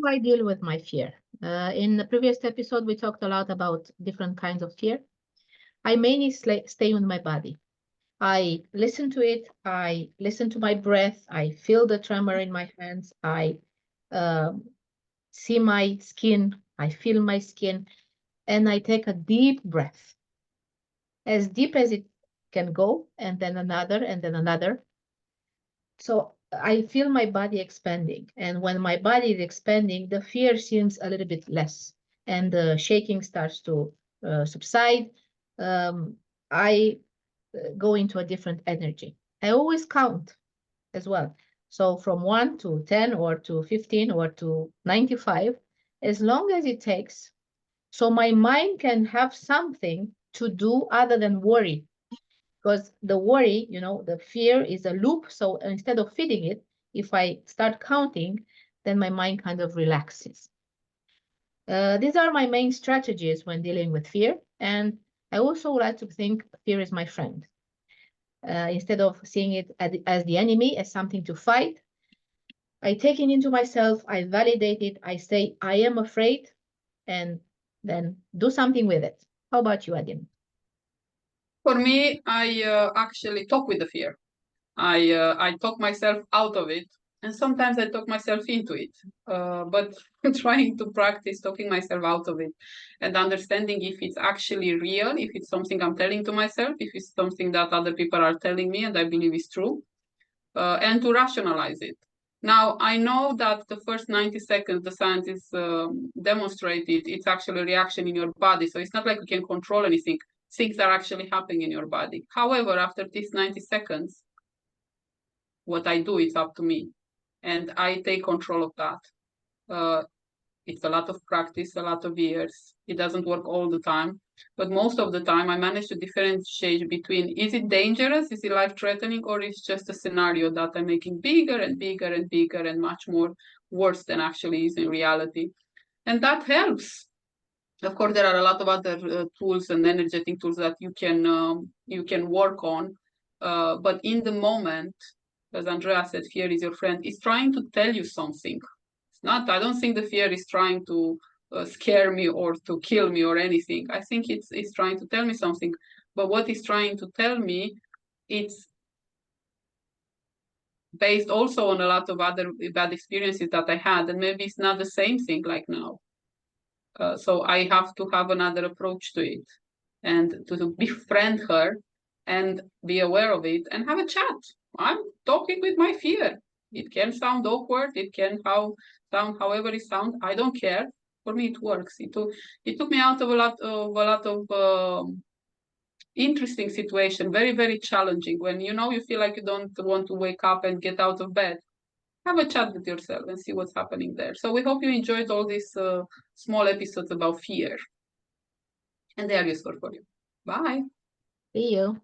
do I deal with my fear? In the previous episode, we talked a lot about different kinds of fear. I mainly stay with my body. I listen to it. I listen to my breath. I feel the tremor in my hands. I see my skin. I feel my skin. And I take a deep breath, as deep as it can go, and then another, and then another. So I feel my body expanding. And when my body is expanding, the fear seems a little bit less, and the shaking starts to subside. I go into a different energy. I always count as well. So from 1 to 10 or to 15 or to 95, as long as it takes, so my mind can have something to do other than worry. Because the worry, the fear is a loop. So instead of feeding it, if I start counting, then my mind kind of relaxes. These are my main strategies when dealing with fear. And I also like to think fear is my friend. Instead of seeing it as the enemy, as something to fight, I take it into myself, I validate it, I say, I am afraid, and then do something with it. How about you, Adin? For me, I actually talk with the fear. I talk myself out of it, and sometimes I talk myself into it. But trying to practice talking myself out of it and understanding if it's actually real, if it's something I'm telling to myself, if it's something that other people are telling me and I believe is true, and to rationalize it. Now, I know that the first 90 seconds, the scientists demonstrated it's actually a reaction in your body. So it's not like you can control anything. Things are actually happening in your body. However, after these 90 seconds, what I do, it's up to me. And I take control of that. It's a lot of practice, a lot of years. It doesn't work all the time. But most of the time, I manage to differentiate between is it dangerous, is it life-threatening, or is just a scenario that I'm making bigger and bigger and bigger and much more worse than actually is in reality. And that helps. Of course, there are a lot of other tools and energetic tools that you can work on. But in the moment, as Andrea said, fear is your friend. It's trying to tell you something. It's not. I don't think the fear is trying to scare me or to kill me or anything. I think it's trying to tell me something. But what it's trying to tell me, it's based also on a lot of other bad experiences that I had, and maybe it's not the same thing like now. So I have to have another approach to it and to befriend her and be aware of it and have a chat. I'm talking with my fear. It can sound awkward. It can sound however it sounds. I don't care. For me, it works. It took me out of a lot of interesting situation. Very, very challenging. When you feel like you don't want to wake up and get out of bed. Have a chat with yourself and see what's happening there. So we hope you enjoyed all these small episodes about fear. And they are useful for you. Bye. See you.